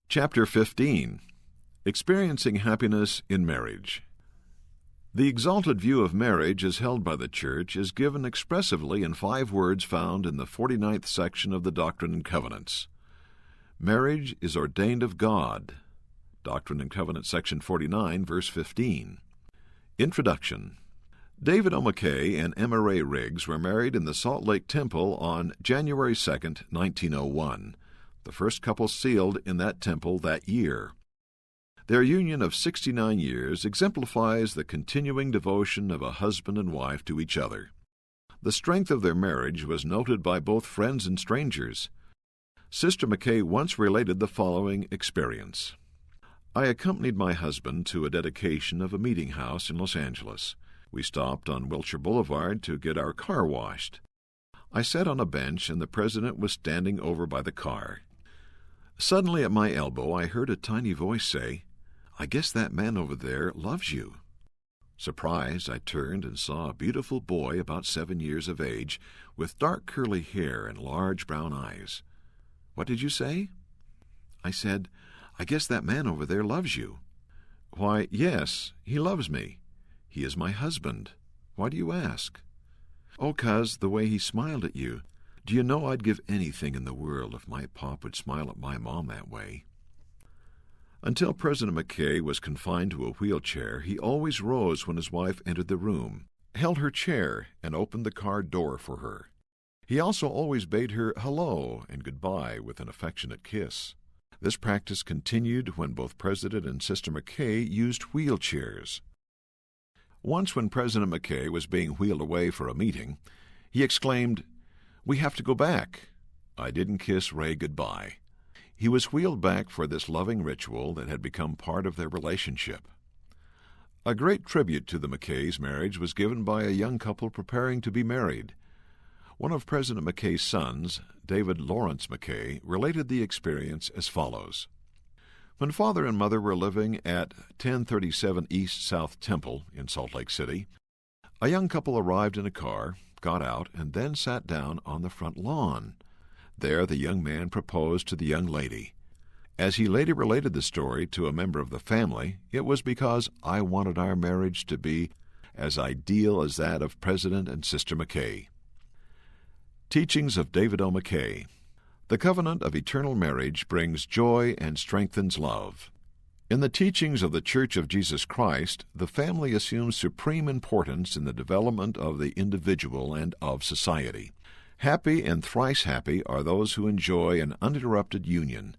Chapter 15. Experiencing Happiness in Marriage. The exalted view of marriage as held by the Church is given expressively in 5 words found in the 49th section of the Doctrine and Covenants. Marriage is ordained of God. Doctrine and Covenants, section 49, verse 15. Introduction. David O. McKay and Emma Ray Riggs were married in the Salt Lake Temple on January 2, 1901. The first couple sealed in that temple that year. Their union of 69 years exemplifies the continuing devotion of a husband and wife to each other. The strength of their marriage was noted by both friends and strangers. Sister McKay once related the following experience. I accompanied my husband to a dedication of a meeting house in Los Angeles. We stopped on Wilshire Boulevard to get our car washed. I sat on a bench and the president was standing over by the car. Suddenly at my elbow I heard a tiny voice say, "I guess that man over there loves you." Surprised, I turned and saw a beautiful boy about 7 years of age, with dark curly hair and large brown eyes. "What did you say?" I said, "I guess that man over there loves you." "Why, yes, he loves me. He is my husband. Why do you ask?" "Oh, 'cause the way he smiled at you. Do you know I'd give anything in the world if my pop would smile at my mom that way." Until President McKay was confined to a wheelchair, he always rose when his wife entered the room, held her chair, and opened the car door for her. He also always bade her hello and goodbye with an affectionate kiss. This practice continued when both President and Sister McKay used wheelchairs. Once when President McKay was being wheeled away for a meeting, he exclaimed, "We have to go back." I didn't kiss Ray goodbye. He was wheeled back for this loving ritual that had become part of their relationship. A great tribute to the McKays' marriage was given by a young couple preparing to be married. One of President McKay's sons, David Lawrence McKay, related the experience as follows. When Father and Mother were living at 1037 East South Temple in Salt Lake City, a young couple arrived in a car, got out, and then sat down on the front lawn. There the young man proposed to the young lady. As he later related the story to a member of the family, it was because I wanted our marriage to be as ideal as that of President and Sister McKay. Teachings of David O. McKay. The covenant of eternal marriage brings joy and strengthens love. In the teachings of the Church of Jesus Christ, the family assumes supreme importance in the development of the individual and of society. Happy and thrice happy are those who enjoy an uninterrupted union,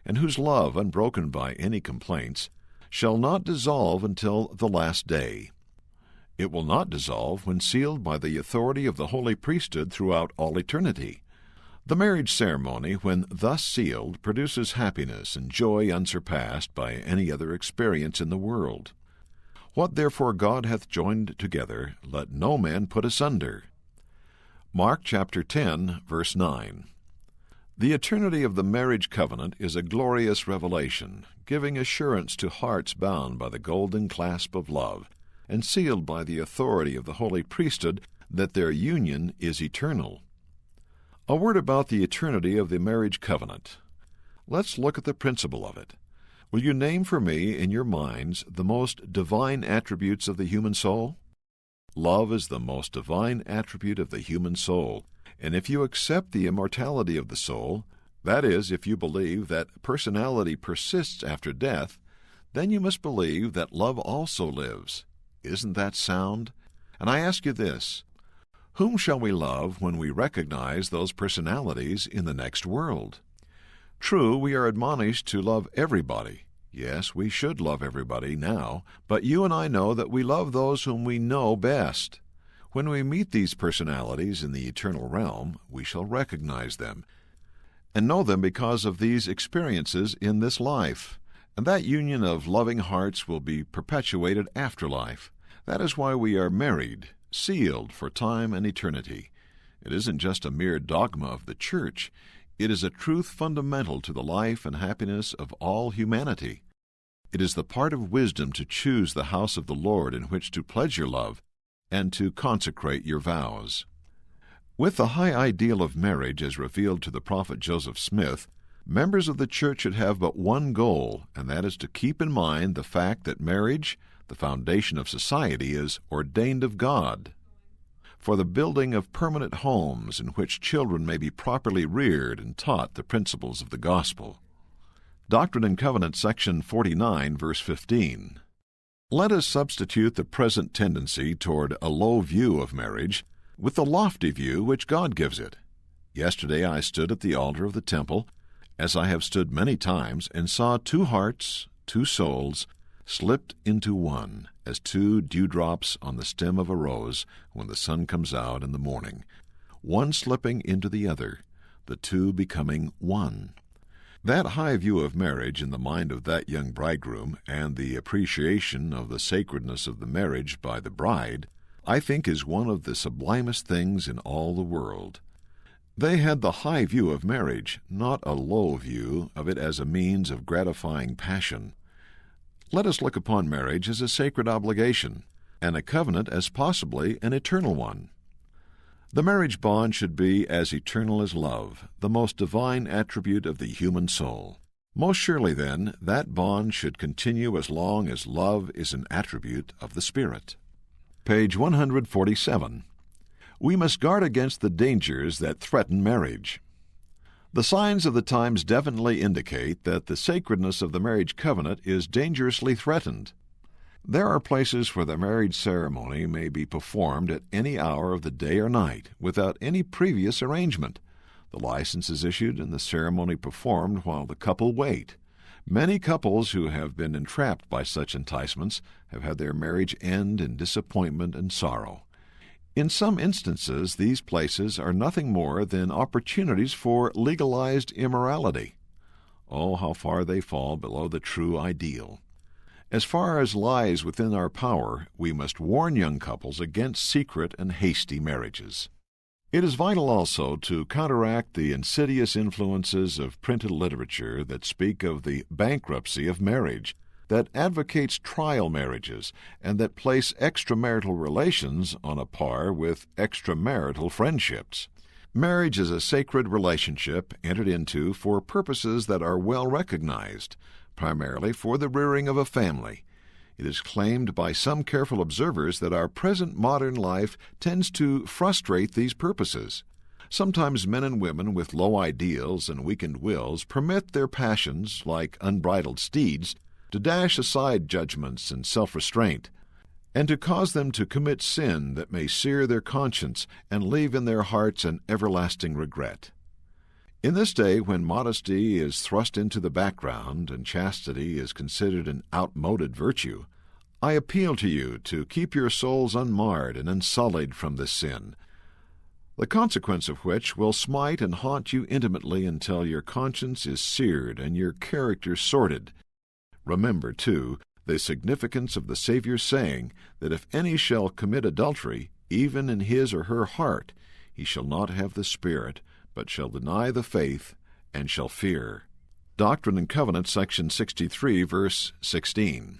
and whose love, unbroken by any complaints, shall not dissolve until the last day. It will not dissolve when sealed by the authority of the holy priesthood throughout all eternity. The marriage ceremony, when thus sealed, produces happiness and joy unsurpassed by any other experience in the world. What therefore God hath joined together, let no man put asunder. Mark chapter 10, verse 9. The eternity of the marriage covenant is a glorious revelation, giving assurance to hearts bound by the golden clasp of love, and sealed by the authority of the holy priesthood that their union is eternal. A word about the eternity of the marriage covenant. Let's look at the principle of it. Will you name for me in your minds the most divine attributes of the human soul? Love is the most divine attribute of the human soul, and if you accept the immortality of the soul, that is, if you believe that personality persists after death, then you must believe that love also lives. Isn't that sound? And I ask you this, whom shall we love when we recognize those personalities in the next world? True, we are admonished to love everybody. Yes, we should love everybody now, but you and I know that we love those whom we know best. When we meet these personalities in the eternal realm, we shall recognize them, and know them because of these experiences in this life. And that union of loving hearts will be perpetuated after life. That is why we are married, sealed for time and eternity. It isn't just a mere dogma of the Church. It is a truth fundamental to the life and happiness of all humanity. It is the part of wisdom to choose the house of the Lord in which to pledge your love and to consecrate your vows. With the high ideal of marriage as revealed to the prophet Joseph Smith, Members of the church should have but one goal, and that is to keep in mind the fact that marriage, the foundation of society, is ordained of God for the building of permanent homes in which children may be properly reared and taught the principles of the gospel. Doctrine and Covenants, section 49, verse 15. Let us substitute the present tendency toward a low view of marriage with the lofty view which God gives it. Yesterday I stood at the altar of the temple, as I have stood many times, and saw two hearts, two souls, slipped into one, as two dewdrops on the stem of a rose when the sun comes out in the morning, one slipping into the other, the two becoming one. That high view of marriage in the mind of that young bridegroom, and the appreciation of the sacredness of the marriage by the bride, I think is one of the sublimest things in all the world. They had the high view of marriage, not a low view of it as a means of gratifying passion. Let us look upon marriage as a sacred obligation, and a covenant as possibly an eternal one. The marriage bond should be as eternal as love, the most divine attribute of the human soul. Most surely, then, that bond should continue as long as love is an attribute of the Spirit. Page 147. We must guard against the dangers that threaten marriage. The signs of the times definitely indicate that the sacredness of the marriage covenant is dangerously threatened. There are places where the marriage ceremony may be performed at any hour of the day or night without any previous arrangement. The license is issued and the ceremony performed while the couple wait. Many couples who have been entrapped by such enticements have had their marriage end in disappointment and sorrow. In some instances, these places are nothing more than opportunities for legalized immorality. Oh, how far they fall below the true ideal. As far as lies within our power, we must warn young couples against secret and hasty marriages. It is vital also to counteract the insidious influences of printed literature that speak of the bankruptcy of marriage, that advocates trial marriages, and that place extramarital relations on a par with extramarital friendships. Marriage is a sacred relationship entered into for purposes that are well recognized, primarily for the rearing of a family. It is claimed by some careful observers that our present modern life tends to frustrate these purposes. Sometimes men and women with low ideals and weakened wills permit their passions, like unbridled steeds, to dash aside judgments and self-restraint, and to cause them to commit sin that may sear their conscience and leave in their hearts an everlasting regret. In this day, when modesty is thrust into the background and chastity is considered an outmoded virtue, I appeal to you to keep your souls unmarred and unsullied from this sin, the consequence of which will smite and haunt you intimately until your conscience is seared and your character sordid. Remember, too, the significance of the Savior's saying that if any shall commit adultery, even in his or her heart, he shall not have the Spirit, but shall deny the faith, and shall fear. Doctrine and Covenants, section 63, verse 16.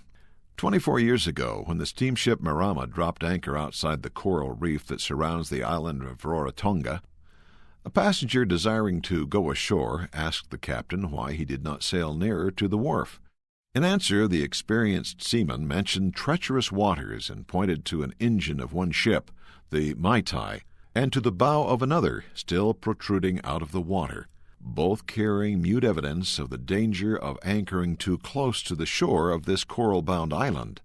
24 years ago, when the steamship Marama dropped anchor outside the coral reef that surrounds the island of Rarotonga, a passenger desiring to go ashore asked the captain why he did not sail nearer to the wharf. In answer, the experienced seaman mentioned treacherous waters and pointed to an engine of one ship, the Maitai, and to the bow of another, still protruding out of the water, both carrying mute evidence of the danger of anchoring too close to the shore of this coral-bound island.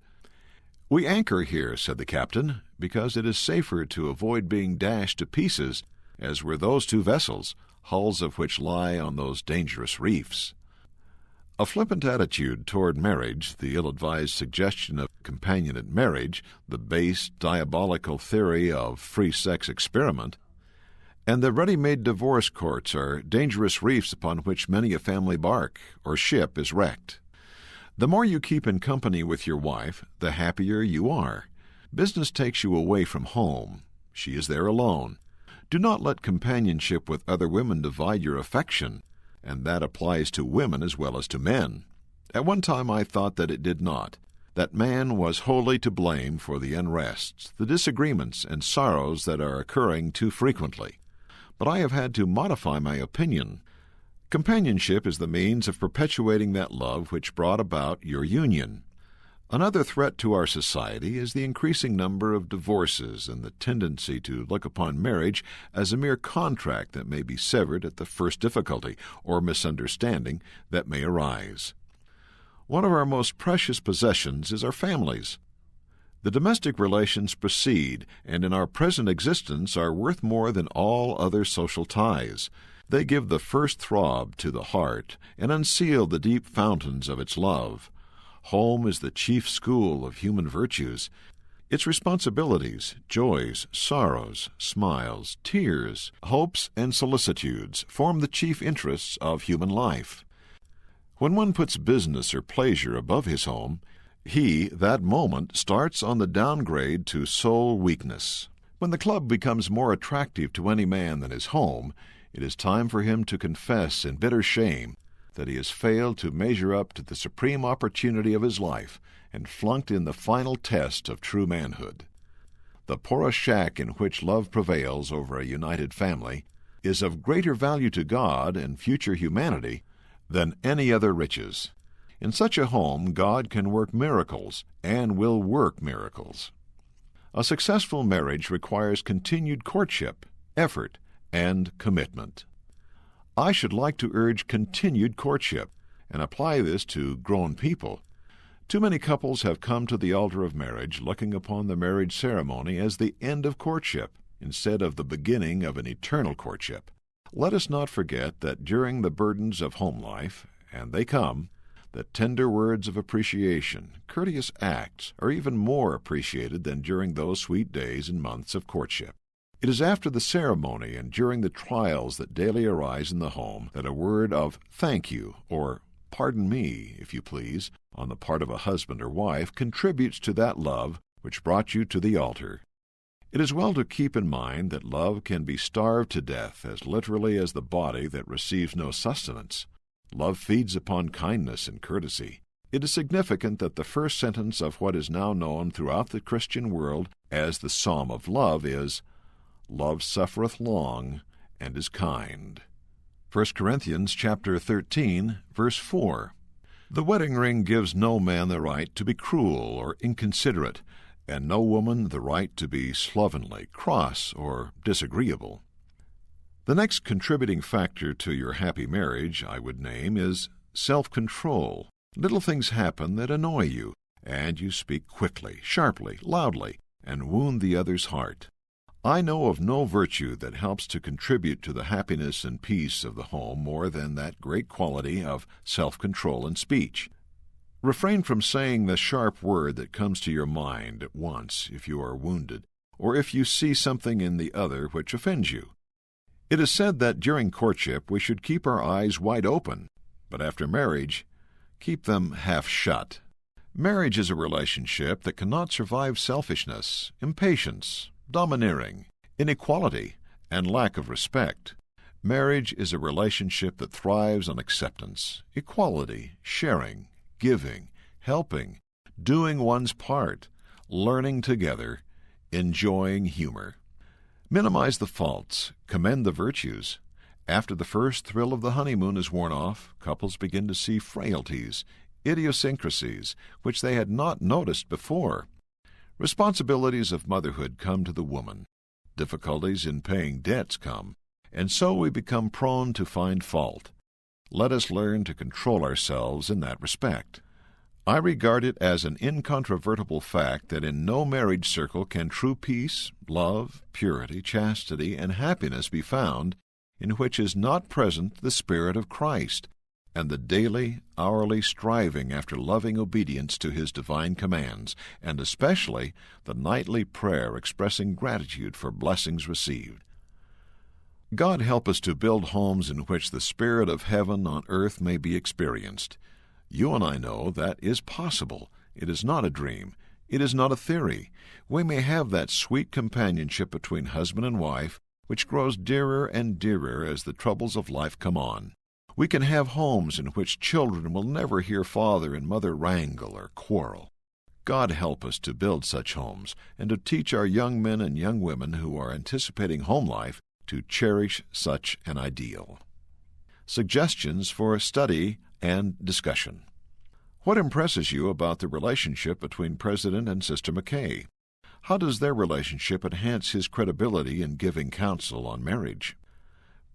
"We anchor here," said the captain, "because it is safer to avoid being dashed to pieces, as were those two vessels, hulls of which lie on those dangerous reefs." A flippant attitude toward marriage, the ill-advised suggestion of companionate marriage, the base, diabolical theory of free sex experiment, and the ready-made divorce courts are dangerous reefs upon which many a family bark or ship is wrecked. The more you keep in company with your wife, the happier you are. Business takes you away from home. She is there alone. Do not let companionship with other women divide your affection, and that applies to women as well as to men. At one time I thought that it did not, that man was wholly to blame for the unrests, the disagreements, and sorrows that are occurring too frequently. But I have had to modify my opinion. Companionship is the means of perpetuating that love which brought about your union. Another threat to our society is the increasing number of divorces and the tendency to look upon marriage as a mere contract that may be severed at the first difficulty or misunderstanding that may arise. One of our most precious possessions is our families. The domestic relations precede and in our present existence are worth more than all other social ties. They give the first throb to the heart and unseal the deep fountains of its love. Home is the chief school of human virtues. Its responsibilities, joys, sorrows, smiles, tears, hopes, and solicitudes form the chief interests of human life. When one puts business or pleasure above his home, he, that moment, starts on the downgrade to soul weakness. When the club becomes more attractive to any man than his home, it is time for him to confess in bitter shame that he has failed to measure up to the supreme opportunity of his life and flunked in the final test of true manhood. The porous shack in which love prevails over a united family is of greater value to God and future humanity than any other riches. In such a home, God can work miracles and will work miracles. A successful marriage requires continued courtship, effort, and commitment. I should like to urge continued courtship and apply this to grown people. Too many couples have come to the altar of marriage looking upon the marriage ceremony as the end of courtship instead of the beginning of an eternal courtship. Let us not forget that during the burdens of home life, and they come, that tender words of appreciation, courteous acts, are even more appreciated than during those sweet days and months of courtship. It is after the ceremony and during the trials that daily arise in the home that a word of thank you, or pardon me, if you please, on the part of a husband or wife contributes to that love which brought you to the altar. It is well to keep in mind that love can be starved to death as literally as the body that receives no sustenance. Love feeds upon kindness and courtesy. It is significant that the first sentence of what is now known throughout the Christian world as the Psalm of Love is, "Love suffereth long and is kind." 1 Corinthians chapter 13, verse 4. The wedding ring gives no man the right to be cruel or inconsiderate, and no woman the right to be slovenly, cross, or disagreeable. The next contributing factor to your happy marriage, I would name, is self-control. Little things happen that annoy you, and you speak quickly, sharply, loudly, and wound the other's heart. I know of no virtue that helps to contribute to the happiness and peace of the home more than that great quality of self-control in speech. Refrain from saying the sharp word that comes to your mind at once if you are wounded, or if you see something in the other which offends you. It is said that during courtship we should keep our eyes wide open, but after marriage, keep them half shut. Marriage is a relationship that cannot survive selfishness, impatience, domineering, inequality, and lack of respect. Marriage is a relationship that thrives on acceptance, equality, sharing, giving, helping, doing one's part, learning together, enjoying humor. Minimize the faults, commend the virtues. After the first thrill of the honeymoon is worn off, couples begin to see frailties, idiosyncrasies, which they had not noticed before. Responsibilities of motherhood come to the woman. Difficulties in paying debts come, and so we become prone to find fault. Let us learn to control ourselves in that respect. I regard it as an incontrovertible fact that in no marriage circle can true peace, love, purity, chastity, and happiness be found in which is not present the Spirit of Christ, and the daily, hourly striving after loving obedience to His divine commands, and especially the nightly prayer expressing gratitude for blessings received. God help us to build homes in which the Spirit of heaven on earth may be experienced. You and I know that is possible. It is not a dream. It is not a theory. We may have that sweet companionship between husband and wife, which grows dearer and dearer as the troubles of life come on. We can have homes in which children will never hear father and mother wrangle or quarrel. God help us to build such homes and to teach our young men and young women who are anticipating home life to cherish such an ideal. Suggestions for study and discussion. What impresses you about the relationship between President and Sister McKay? How does their relationship enhance his credibility in giving counsel on marriage?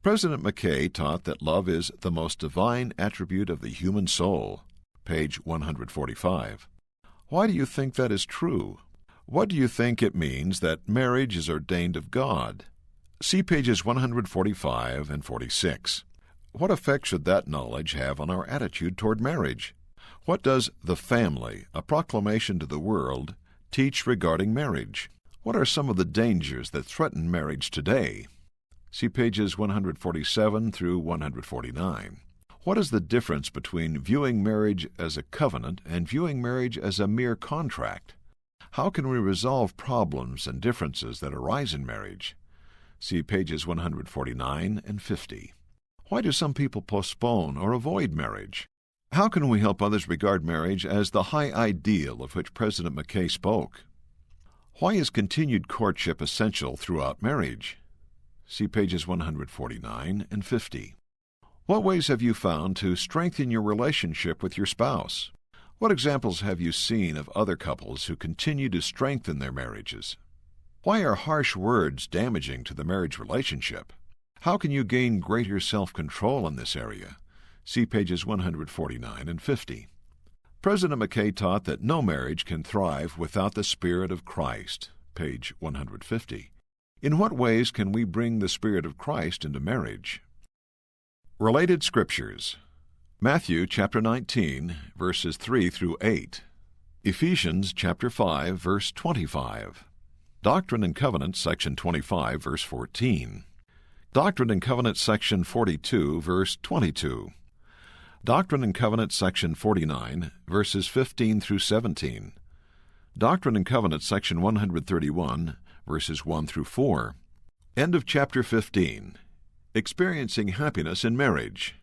President McKay taught that love is the most divine attribute of the human soul. Page 145. Why do you think that is true? What do you think it means that marriage is ordained of God? See pages 145 and 46. What effect should that knowledge have on our attitude toward marriage? What does The Family, a Proclamation to the World, teach regarding marriage? What are some of the dangers that threaten marriage today? See pages 147 through 149. What is the difference between viewing marriage as a covenant and viewing marriage as a mere contract? How can we resolve problems and differences that arise in marriage? See pages 149 and 50. Why do some people postpone or avoid marriage? How can we help others regard marriage as the high ideal of which President McKay spoke? Why is continued courtship essential throughout marriage? See pages 149 and 50. What ways have you found to strengthen your relationship with your spouse? What examples have you seen of other couples who continue to strengthen their marriages? Why are harsh words damaging to the marriage relationship? How can you gain greater self-control in this area? See pages 149 and 50. President McKay taught that no marriage can thrive without the Spirit of Christ. Page 150. In what ways can we bring the Spirit of Christ into marriage? Related Scriptures. Matthew chapter 19, verses 3 through 8. Ephesians chapter 5, verse 25. Doctrine and Covenants, section 25, verse 14. Doctrine and Covenants, section 42, verse 22. Doctrine and Covenants, section 49, verses 15 through 17. Doctrine and Covenants, section 131, verses 1 through 4. End of chapter 15. Experiencing Happiness in Marriage.